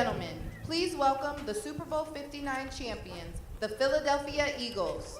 gentlemen, please welcome the Super Bowl 59 champions, the Philadelphia Eagles.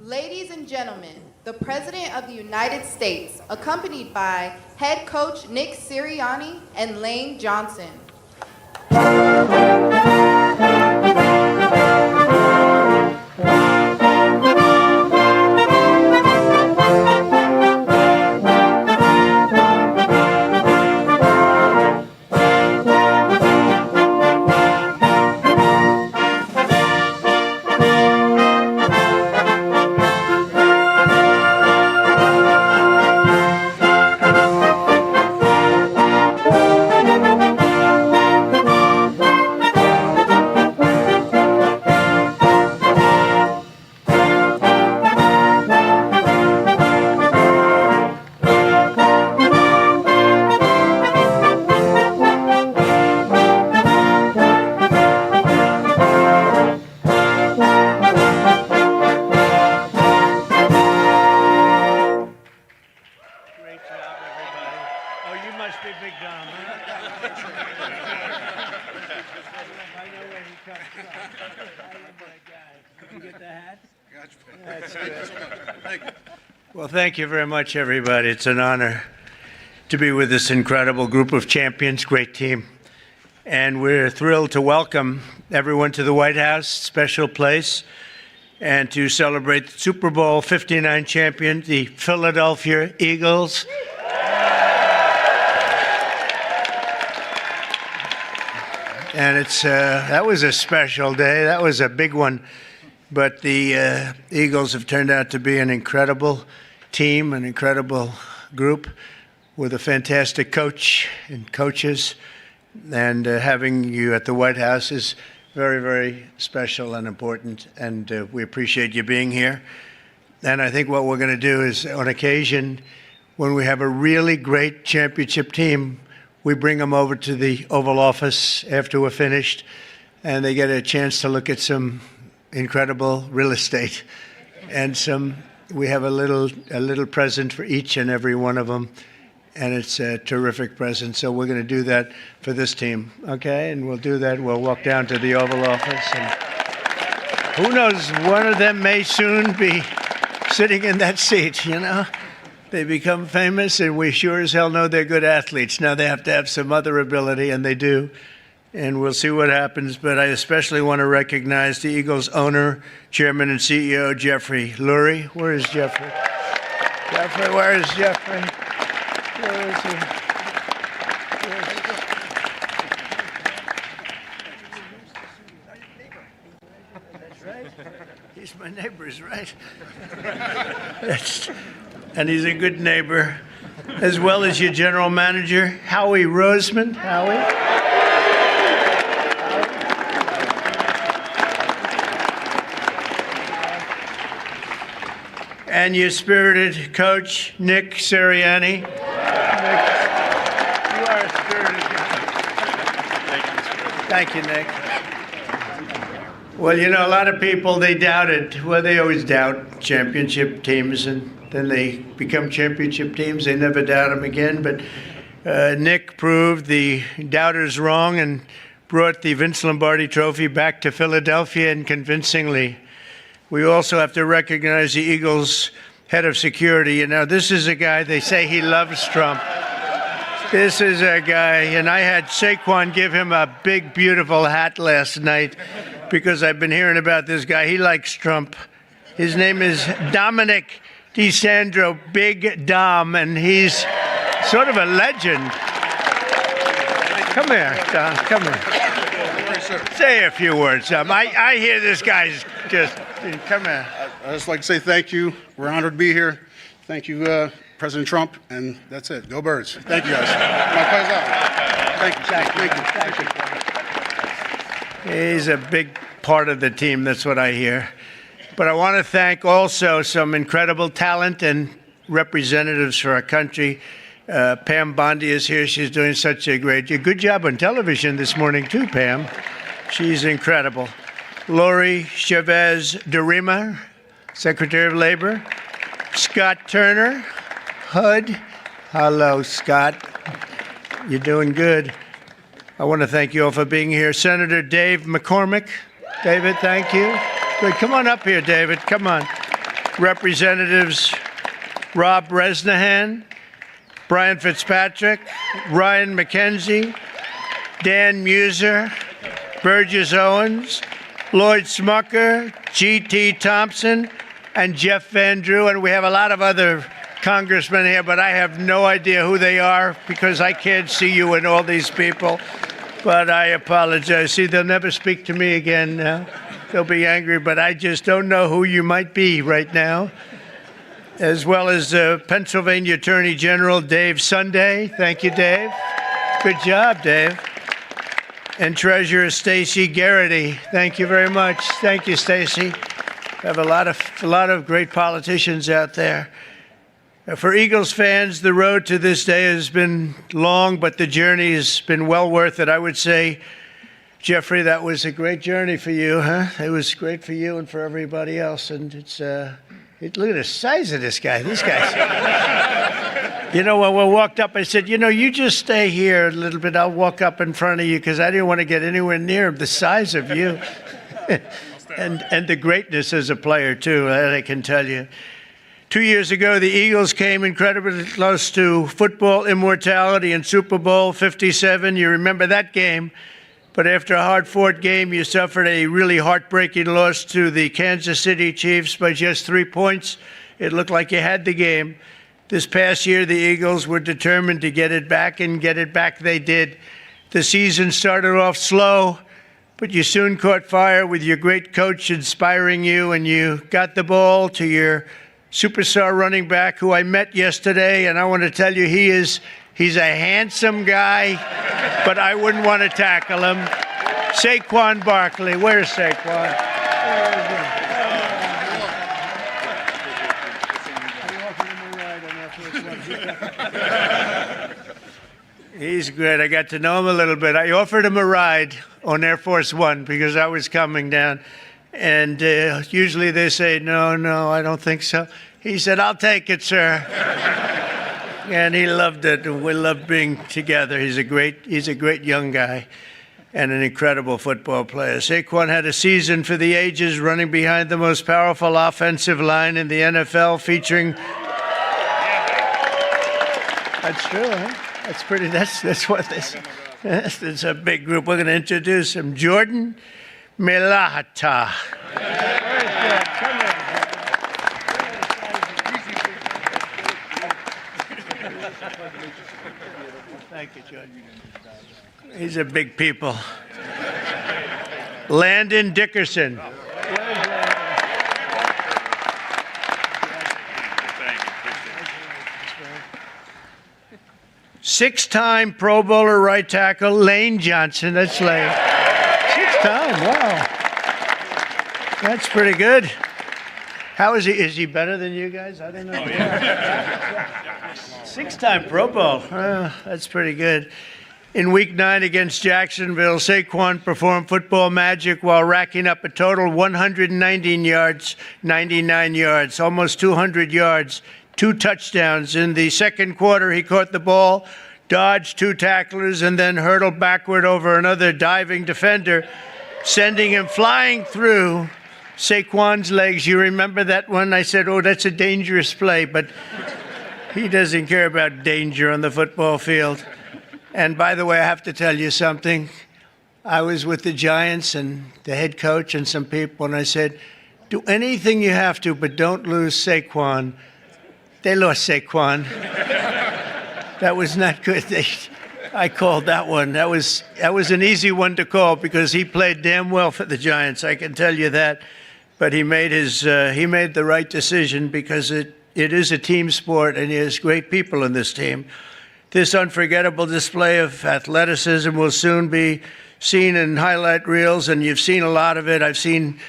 Ladies and gentlemen, the President of the United States, accompanied by head coach Nick Sirianni and Lane Johnson. Well, thank you very much, everybody. It's an honor to be with this incredible group of champions, great team. And we're thrilled to welcome everyone to the White House, special place. and to celebrate the Super Bowl 59 champion, the Philadelphia Eagles. And that was a special day. That was a big one. But the Eagles have turned out to be an incredible team, an incredible group with a fantastic coach and coaches. And having you at the White House is very, very special and important. And we appreciate you being here. And I think what we're going to do is, on occasion, when we have a really great championship team, we bring them over to the Oval Office after we're finished, and they get a chance to look at some incredible real estate. And we have a little present for each and every one of them, and it's a terrific present. So we're going to do that for this team, okay? And we'll do that. We'll walk down to the Oval Office, and who knows, one of them may soon be sitting in that seat, you know? They become famous, and we sure as hell know they're good athletes. Now they have to have some other ability, and they do. And we'll see what happens. But I especially want to recognize the Eagles owner, chairman, and CEO, Jeffrey Lurie. Where is Jeffrey? Jeffrey, where is Jeffrey? Where is he? That's right. He's my neighbor, right? And he's a good neighbor, as well as your general manager, Howie Roseman. Howie? And your spirited coach, Nick Sirianni. Nick, you are a spirited coach. Thank you, Nick. Well, you know, a lot of people, they doubted. Well, they always doubt championship teams, and then they become championship teams. They never doubt them again. But Nick proved the doubters wrong and brought the Vince Lombardi Trophy back to Philadelphia, and convincingly. We also have to recognize the Eagles' head of security. You know, this is a guy, they say he loves Trump. This is a guy, and I had Saquon give him a big, beautiful hat last night because I've been hearing about this guy. He likes Trump. His name is Dominic DeSandro, Big Dom, and he's sort of a legend. Come here, Dom, come here. Say a few words, Dom. I hear this guy's just, come here. I'd just like to say thank you. We're honored to be here. Thank you, President Trump, and that's it. Go Birds. Thank you, guys. My play's out. Thank you. He's a big part of the team, that's what I hear. But I want to thank also some incredible talent and representatives for our country. Pam Bondi is here. She's doing such a good job on television this morning, too, Pam. She's incredible. Lori Chavez Durima, Secretary of Labor. Scott Turner, HUD. Hello, Scott. You're doing good. I want to thank you all for being here. Senator Dave McCormick. David, thank you. Good. Come on up here, David. Come on. Representatives Rob Bresnahan, Brian Fitzpatrick, Ryan McKenzie, Dan Muser, Burgess Owens, Lloyd Smucker, G.T. Thompson, and Jeff Van Drew. And we have a lot of other congressmen here, but I have no idea who they are because I can't see you and all these people. But I apologize. See, they'll never speak to me again now. They'll be angry, but I just don't know who you might be right now. As well as Pennsylvania Attorney General Dave Sunday. Thank you, Dave. Good job, Dave. And Treasurer Stacey Garrity. Thank you very much. Thank you, Stacey. We have a lot of great politicians out there. For Eagles fans, the road to this day has been long, but the journey has been well worth it. I would say, Jeffrey, that was a great journey for you, huh? It was great for you and for everybody else. And it's look at the size of this guy. These guys. You know, when we walked up, I said, you know, you just stay here a little bit. I'll walk up in front of you because I didn't want to get anywhere near the size of you. and the greatness as a player, too, that I can tell you. 2 years ago, the Eagles came incredibly close to football immortality in Super Bowl 57. You remember that game. But after a hard-fought game, you suffered a really heartbreaking loss to the Kansas City Chiefs by just 3 points. It looked like you had the game. This past year, the Eagles were determined to get it back, and get it back they did. The season started off slow, but you soon caught fire with your great coach inspiring you, and you got the ball to your superstar running back, who I met yesterday, and I want to tell you, he's a handsome guy, but I wouldn't want to tackle him. Saquon Barkley. Where's Saquon? He's great. I got to know him a little bit. I offered him a ride on Air Force One because I was coming down. And usually they say, no, I don't think so. He said, I'll take it, sir. And he loved it. And we loved being together. He's a great young guy and an incredible football player. Saquon had a season for the ages, running behind the most powerful offensive line in the NFL, featuring... That's true, huh? That's what this. It's a big group. We're going to introduce him. Jordan Melahata. Thank you, Jordan. These are big people. Landon Dickerson. Six-time Pro Bowler right tackle, Lane Johnson. That's Lane. Six-time, wow. That's pretty good. How is he? Is he better than you guys? I don't know. Oh, yeah. Six-time Pro Bowl. That's pretty good. In Week 9 against Jacksonville, Saquon performed football magic while racking up a total 119 yards, 99 yards, almost 200 yards. 2 touchdowns. In the second quarter, he caught the ball, dodged 2 tacklers, and then hurtled backward over another diving defender, sending him flying through Saquon's legs. You remember that one? I said, oh, that's a dangerous play, but he doesn't care about danger on the football field. And by the way, I have to tell you something. I was with the Giants and the head coach and some people, and I said, do anything you have to, but don't lose Saquon. They lost Saquon. That was not good. I called that one. That was an easy one to call because he played damn well for the Giants. I can tell you that. But he made the right decision because it is a team sport and he has great people in this team. This unforgettable display of athleticism will soon be seen in highlight reels, and you've seen a lot of it. I've seen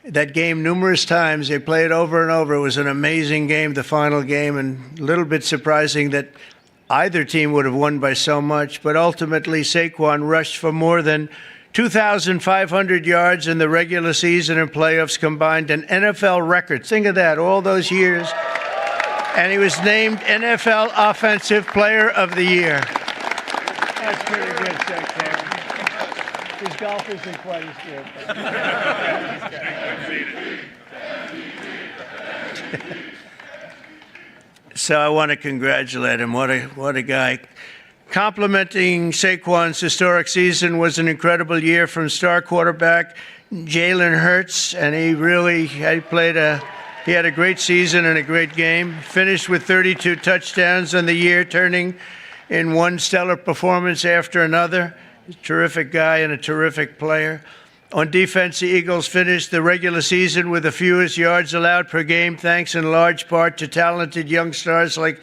that game numerous times. They play it over and over. It was an amazing game, the final game, and a little bit surprising that either team would have won by so much. But ultimately, Saquon rushed for more than 2,500 yards in the regular season and playoffs combined, an NFL record. Think of that, all those years. And he was named NFL Offensive Player of the Year. That's pretty good, Saquon. His golf isn't quite as good. So I want to congratulate him. What a guy. Complimenting Saquon's historic season was an incredible year from star quarterback Jalen Hurts, and he had a great season and a great game. Finished with 32 touchdowns on the year, turning in one stellar performance after another. A terrific guy and a terrific player. On defense, the Eagles finished the regular season with the fewest yards allowed per game, thanks in large part to talented young stars like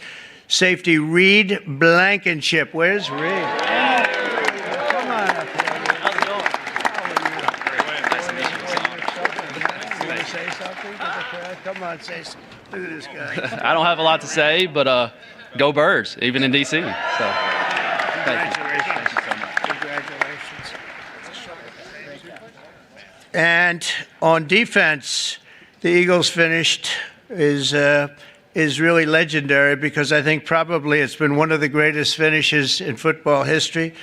safety Reed Blankenship. Where's Reed? Come on up here. How's it going? Nice to meet you. You want to say something to the crowd? Come on, say something. Look at this guy. I don't have a lot to say, but go Birds, even in D.C. So, thank you. And on defense, the Eagles finished is really legendary because I think probably it's been one of the greatest finishes in football history.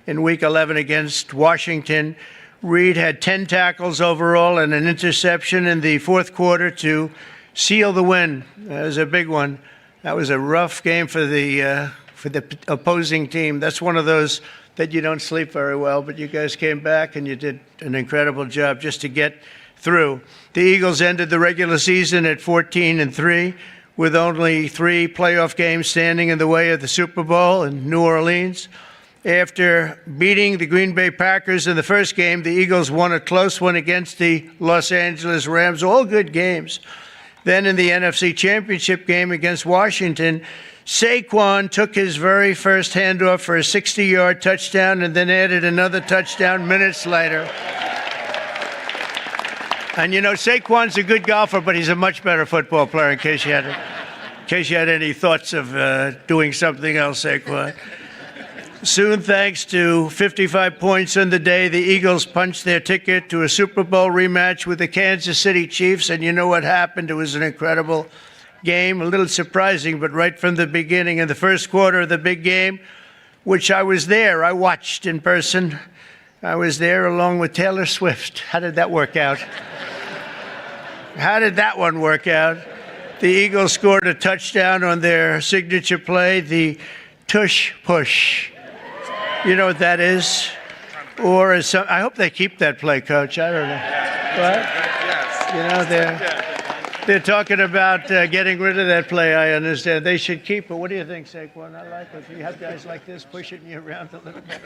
In Week 11 against Washington, Reed had 10 tackles overall and an interception in the fourth quarter to seal the win. That was a big one. That was a rough game for the for the opposing team. That's one of those that you don't sleep very well, but you guys came back and you did an incredible job just to get through. The Eagles ended the regular season at 14-3 with only 3 playoff games standing in the way of the Super Bowl in New Orleans. After beating the Green Bay Packers in the first game, the Eagles won a close one against the Los Angeles Rams, all good games. Then in the NFC Championship game against Washington, Saquon took his very first handoff for a 60-yard touchdown and then added another touchdown minutes later. And you know, Saquon's a good golfer, but he's a much better football player, in case you had any thoughts of doing something else, Saquon. Soon, thanks to 55 points on the day, the Eagles punched their ticket to a Super Bowl rematch with the Kansas City Chiefs. And you know what happened? It was an incredible game, a little surprising, but right from the beginning, in the first quarter of the big game, which I was there, I watched in person. I was there along with Taylor Swift. How did that work out? How did that one work out? The Eagles scored a touchdown on their signature play, the tush push. You know what that is? Or is some, I hope they keep that play, Coach. I don't know. What? You know, they're talking about getting rid of that play, I understand. They should keep it. What do you think, Saquon? I like it. You have guys like this pushing you around a little bit.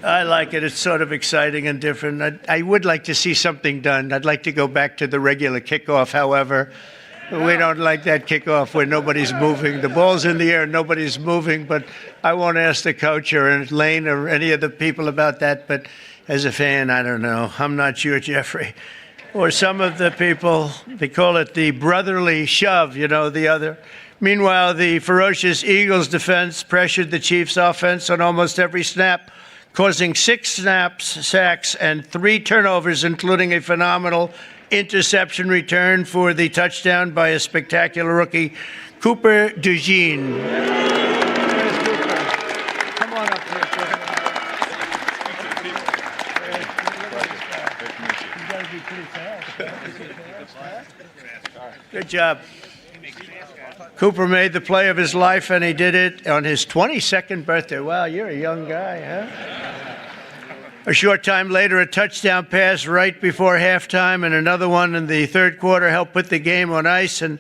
I like it. It's sort of exciting and different. I would like to see something done. I'd like to go back to the regular kickoff, however. We don't like that kickoff where nobody's moving. The ball's in the air, nobody's moving, but I won't ask the coach or Lane or any of the people about that, but as a fan, I don't know. I'm not sure, Jeffrey. Or some of the people, they call it the brotherly shove, you know, the other. Meanwhile, the ferocious Eagles defense pressured the Chiefs offense on almost every snap, causing 6 sacks, and 3 turnovers, including a phenomenal interception return for the touchdown by a spectacular rookie, Cooper DeJean. Where's Cooper? Come on up here, Cooper. You gotta be pretty fast. Good job. Cooper made the play of his life, and he did it on his 22nd birthday. Wow, you're a young guy, huh? A short time later, a touchdown pass right before halftime and another one in the third quarter helped put the game on ice. And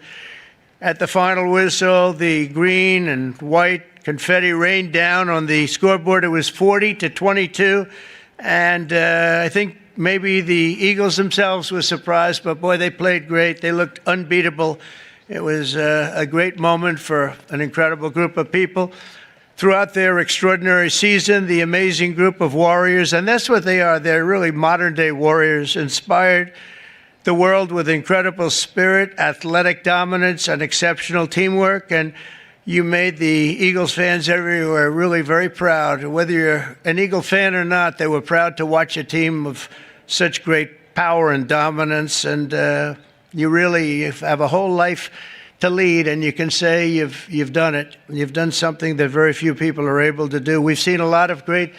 at the final whistle, the green and white confetti rained down on the scoreboard. It was 40-22. And I think maybe the Eagles themselves were surprised, but boy, they played great. They looked unbeatable. It was a great moment for an incredible group of people. Throughout their extraordinary season, the amazing group of warriors, and that's what they are, they're really modern-day warriors, inspired the world with incredible spirit, athletic dominance, and exceptional teamwork, and you made the Eagles fans everywhere really very proud. Whether you're an Eagle fan or not, they were proud to watch a team of such great power and dominance, and you really have a whole life to lead, and you can say you've done it. You've done something that very few people are able to do. We've seen a lot of great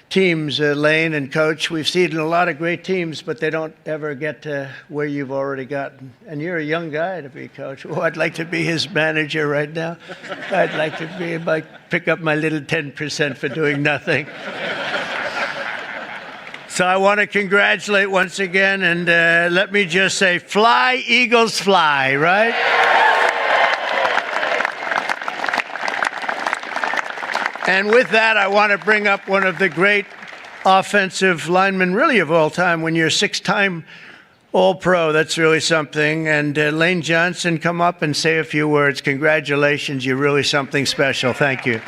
teams, Lane and Coach. We've seen a lot of great teams, but they don't ever get to where you've already gotten. And you're a young guy to be Coach. Oh, I'd like to be his manager right now. I'd like to be, pick up my little 10% for doing nothing. So I want to congratulate once again, and let me just say, fly, Eagles, fly, right? And with that, I want to bring up one of the great offensive linemen, really of all time. When you're a 6-time All-Pro, that's really something. And Lane Johnson, come up and say a few words. Congratulations, you're really something special. Thank you.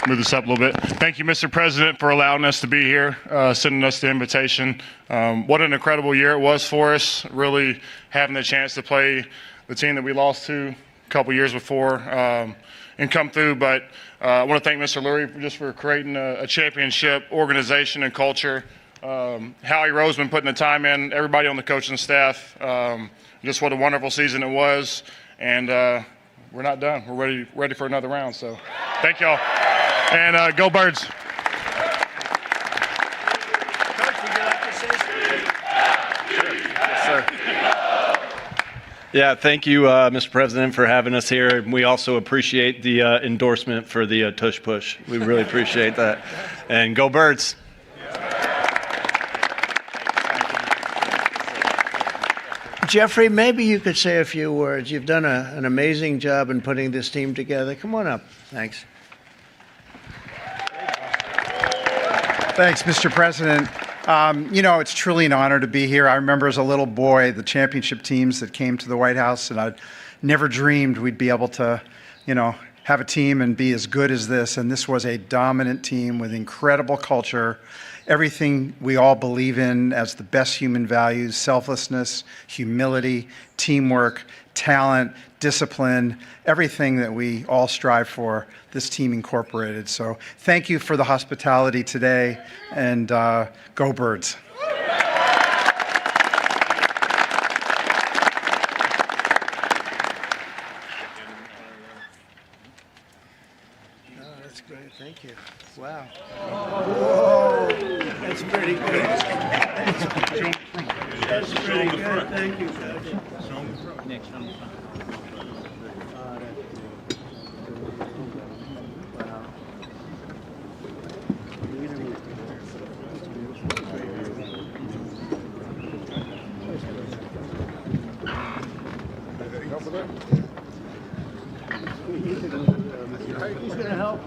Move this up a little bit. Thank you, Mr. President, for allowing us to be here, sending us the invitation. What an incredible year it was for us, really having the chance to play the team that we lost to a couple years before and come through. But I want to thank Mr. Lurie just for creating a championship organization and culture. Howie Roseman putting the time in, everybody on the coaching staff. Just what a wonderful season it was. And we're not done. We're ready for another round. So thank y'all. And go Birds. Coach, would you like to say something? Yes, sir. Yeah, thank you, Mr. President, for having us here. We also appreciate the endorsement for the tush push. We really appreciate that. And go Birds. Jeffrey, maybe you could say a few words. You've done an amazing job in putting this team together. Come on up. Thanks. Thanks, Mr. President. You know, it's truly an honor to be here. I remember as a little boy the championship teams that came to the White House, and I never dreamed we'd be able to, you know, have a team and be as good as this. And this was a dominant team with incredible culture, everything we all believe in as the best human values: selflessness, humility, teamwork, talent, discipline, everything that we all strive for, this team incorporated. So thank you for the hospitality today, and go Birds. That's great. Thank you. Wow. Whoa. That's pretty good. That's pretty good. Thank you, Coach. He's going to help.